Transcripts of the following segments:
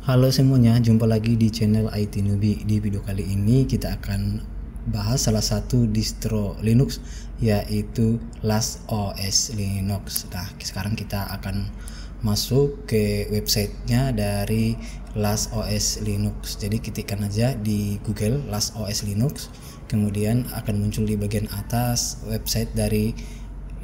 Halo semuanya, jumpa lagi di channel IT Newbie. Di video kali ini kita akan bahas salah satu distro Linux, yaitu LastOS Linux. Nah, sekarang kita akan masuk ke websitenya dari LastOS Linux. Jadi ketikkan aja di Google LastOS Linux, kemudian akan muncul di bagian atas website dari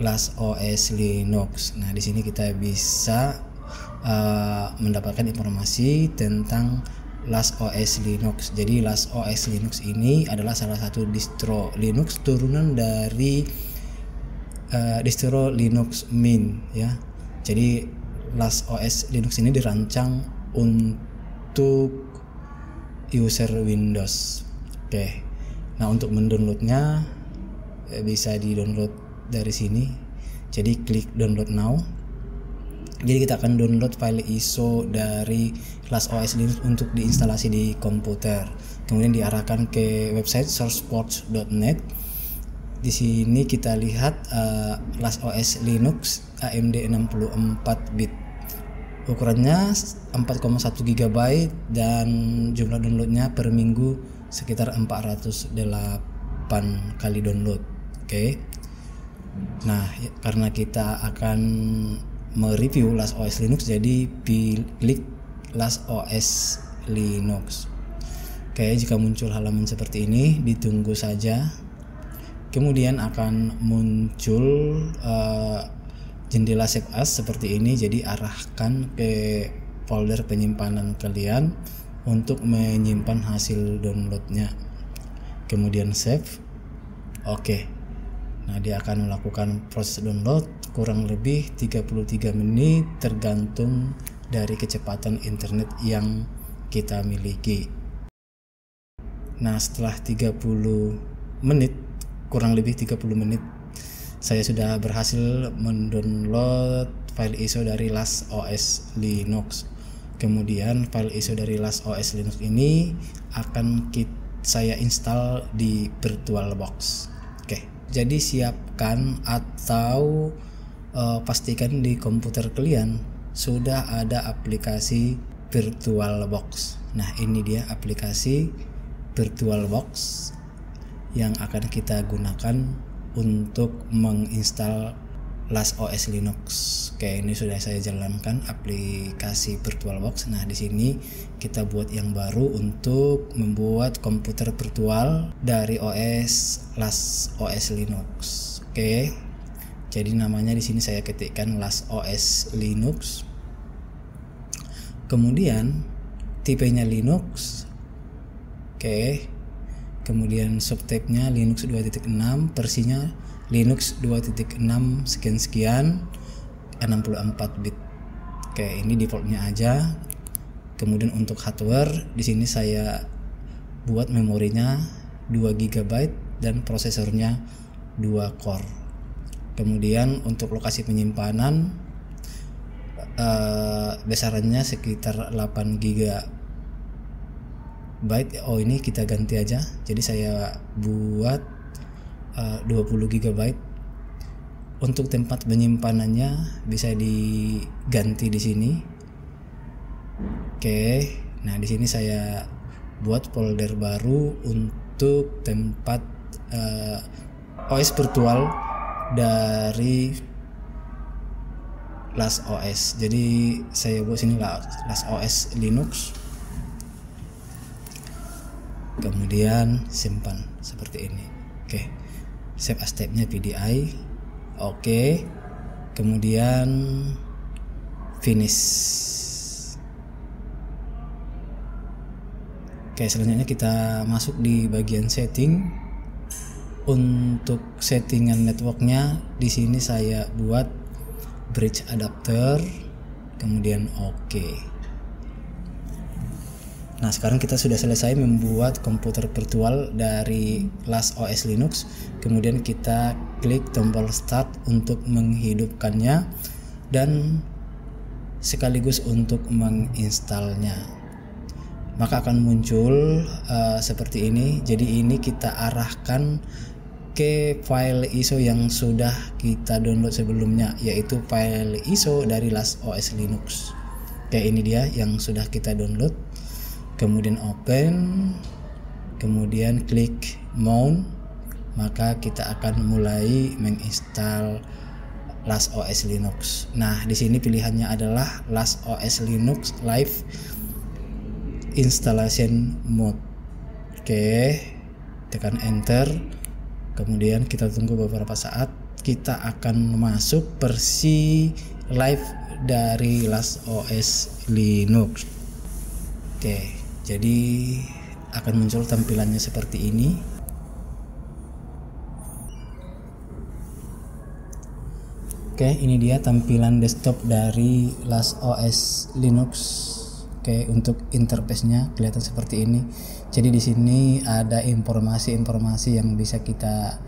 LastOS Linux. Nah, di sini kita bisa mendapatkan informasi tentang LastOS Linux. Jadi LastOS Linux ini adalah salah satu distro Linux turunan dari distro Linux Mint ya. Jadi LastOS Linux ini dirancang untuk user Windows. Oke. Nah, untuk mendownloadnya bisa di-download dari sini. Jadi klik download now. Jadi kita akan download file ISO dari LastOS Linux untuk diinstalasi di komputer. Kemudian diarahkan ke website sourceforge.net. Di sini kita lihat LastOS Linux AMD 64 bit. Ukurannya 4,1 GB dan jumlah downloadnya per minggu sekitar 408 kali download. Oke. Nah, karena kita akan mereview LastOS Linux, jadi klik LastOS Linux. Oke, jika muncul halaman seperti ini, ditunggu saja. Kemudian akan muncul jendela save as seperti ini. Jadi arahkan ke folder penyimpanan kalian untuk menyimpan hasil downloadnya. Kemudian save. Oke. Nah, dia akan melakukan proses download kurang lebih 33 menit tergantung dari kecepatan internet yang kita miliki. Nah, setelah 30 menit, kurang lebih 30 menit, saya sudah berhasil mendownload file ISO dari LastOS Linux. Kemudian file ISO dari LastOS Linux ini akan saya install di VirtualBox. Oke. Jadi siapkan atau pastikan di komputer kalian sudah ada aplikasi VirtualBox. Nah, ini dia aplikasi VirtualBox yang akan kita gunakan untuk menginstal LastOS Linux. Oke, ini sudah saya jalankan aplikasi VirtualBox. Nah, di sini kita buat yang baru untuk membuat komputer virtual dari LastOS Linux. Oke. Jadi namanya di sini saya ketikkan LastOS Linux. Kemudian tipenya Linux. Oke. Kemudian subtype-nya Linux 2.6, versinya Linux 2.6 sekian 64 bit. Oke, ini defaultnya aja. Kemudian untuk hardware di sini saya buat memorinya 2 GB dan prosesornya 2 core. Kemudian untuk lokasi penyimpanan besarannya sekitar 8 GB. Oh, ini kita ganti aja. Jadi saya buat 20 GB. Untuk tempat penyimpanannya bisa diganti di sini. Oke. Nah, di sini saya buat folder baru untuk tempat OS virtual dari LastOS. Jadi saya buat sini LastOS Linux. Kemudian simpan seperti ini. Oke. Save as type-nya PDI. Oke. Kemudian finish. Oke, selanjutnya kita masuk di bagian setting. Untuk settingan networknya di sini saya buat bridge adapter, kemudian oke. Nah, sekarang kita sudah selesai membuat komputer virtual dari LastOS Linux. Kemudian kita klik tombol start untuk menghidupkannya dan sekaligus untuk menginstalnya. Maka akan muncul seperti ini. Jadi ini kita arahkan ke file ISO yang sudah kita download sebelumnya, yaitu file ISO dari LastOS Linux. Kayak ini dia yang sudah kita download. Kemudian open, kemudian klik mount, maka kita akan mulai menginstal LastOS Linux. Nah, di sini pilihannya adalah LastOS Linux Live Installation Mode. Oke, tekan enter. Kemudian kita tunggu beberapa saat. Kita akan masuk versi live dari LastOS Linux. Oke, jadi akan muncul tampilannya seperti ini. Oke, ini dia tampilan desktop dari LastOS Linux. Oke, untuk interface-nya kelihatan seperti ini. Jadi di sini ada informasi-informasi yang bisa kita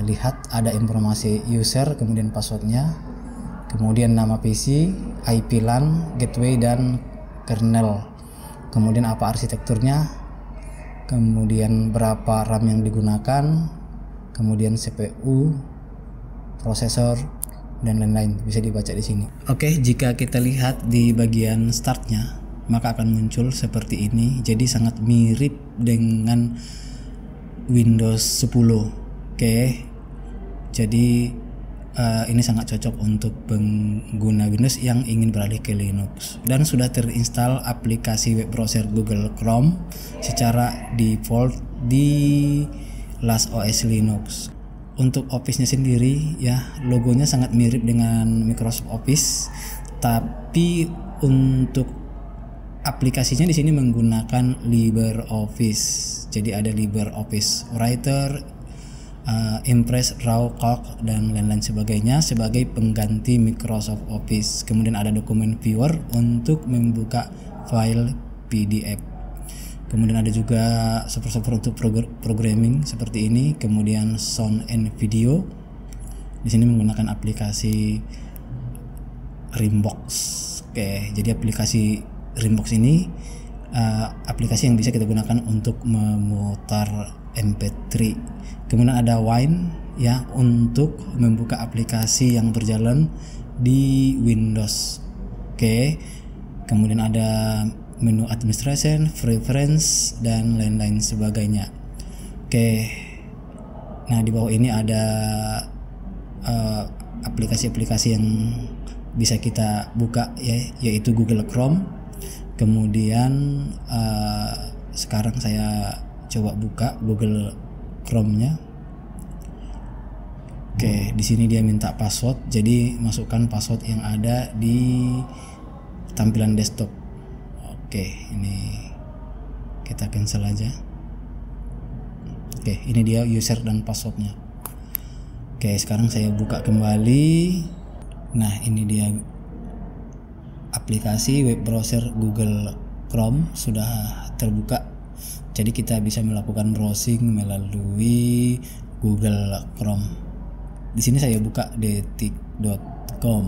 lihat. Ada informasi user, kemudian passwordnya, kemudian nama PC, IP LAN, gateway, dan kernel. Kemudian apa arsitekturnya, kemudian berapa RAM yang digunakan, kemudian CPU, prosesor, dan lain-lain bisa dibaca di sini. Oke, jika kita lihat di bagian startnya, maka akan muncul seperti ini. Jadi sangat mirip dengan Windows 10. Oke, jadi ini sangat cocok untuk pengguna Windows yang ingin beralih ke Linux. Dan sudah terinstall aplikasi web browser Google Chrome secara default di LastOS Linux. Untuk Office-nya sendiri ya, logonya sangat mirip dengan Microsoft Office, tapi untuk aplikasinya di sini menggunakan LibreOffice. Jadi ada LibreOffice Writer, Impress, Raw, Calc, dan lain-lain sebagainya sebagai pengganti Microsoft Office. Kemudian ada dokumen viewer untuk membuka file PDF. Kemudian ada juga software untuk programming seperti ini. Kemudian sound and video. Di sini menggunakan aplikasi Rimbox. Oke, jadi aplikasi Rimbox ini aplikasi yang bisa kita gunakan untuk memutar MP3. Kemudian ada Wine ya, untuk membuka aplikasi yang berjalan di Windows. Oke. Kemudian ada menu administration, preference, dan lain-lain sebagainya. Oke. Nah, di bawah ini ada aplikasi-aplikasi yang bisa kita buka ya, yaitu Google Chrome. Kemudian sekarang saya coba buka Google Chrome-nya. Oke, di sini dia minta password. Jadi masukkan password yang ada di tampilan desktop. Oke, ini kita cancel aja. Oke, ini dia user dan passwordnya. Oke, sekarang saya buka kembali. Nah, ini dia aplikasi web browser Google Chrome sudah terbuka. Jadi kita bisa melakukan browsing melalui Google Chrome. Di sini saya buka detik.com.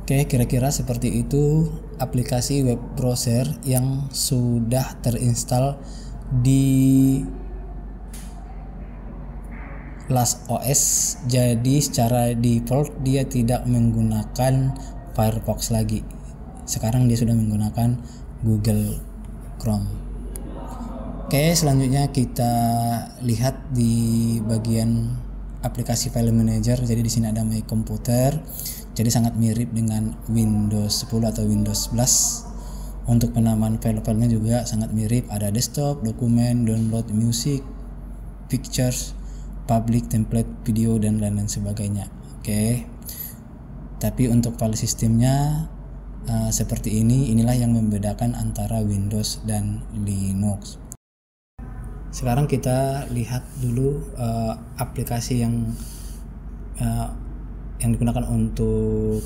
Oke, kira-kira seperti itu aplikasi web browser yang sudah terinstall di LastOS. Jadi secara default dia tidak menggunakan Firefox lagi. Sekarang dia sudah menggunakan Google Chrome. Oke, selanjutnya kita lihat di bagian aplikasi file manager. Jadi di sini ada My Computer. Jadi sangat mirip dengan Windows 10 atau Windows 11. Untuk penamaan file-filenya juga sangat mirip. Ada desktop, dokumen, download, music, pictures, public, template, video, dan lain-lain sebagainya. Oke. Tapi untuk file sistemnya seperti ini. Inilah yang membedakan antara Windows dan Linux. Sekarang kita lihat dulu aplikasi yang digunakan untuk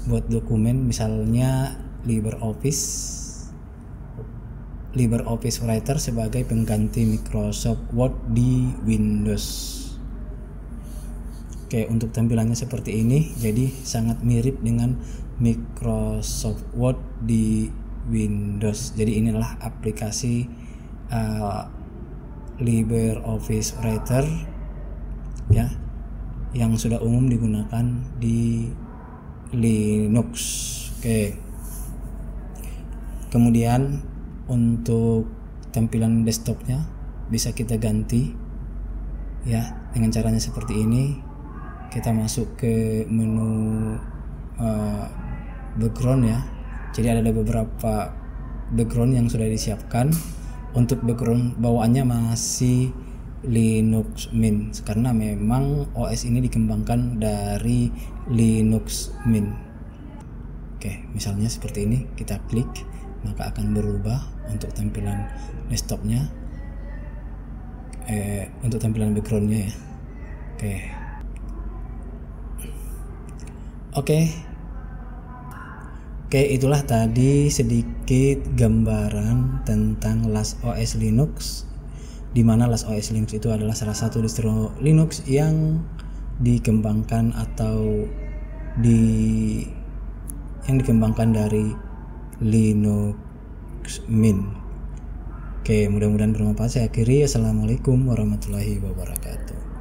buat dokumen, misalnya LibreOffice Writer sebagai pengganti Microsoft Word di Windows. Oke, untuk tampilannya seperti ini, jadi sangat mirip dengan Microsoft Word di Windows. Jadi inilah aplikasi LibreOffice Writer ya, yang sudah umum digunakan di Linux. Oke. Kemudian untuk tampilan desktopnya bisa kita ganti ya dengan caranya seperti ini. Kita masuk ke menu background ya. Jadi ada beberapa background yang sudah disiapkan. Untuk background bawaannya masih Linux Mint karena memang OS ini dikembangkan dari Linux Mint. Oke, misalnya seperti ini, kita klik maka akan berubah untuk tampilan desktopnya, untuk tampilan backgroundnya ya. Oke, itulah tadi sedikit gambaran tentang LastOS Linux, di mana LastOS Linux itu adalah salah satu distro Linux yang dikembangkan dari Linux Mint. Oke, mudah-mudahan bermanfaat. Saya akhiri. Assalamualaikum warahmatullahi wabarakatuh.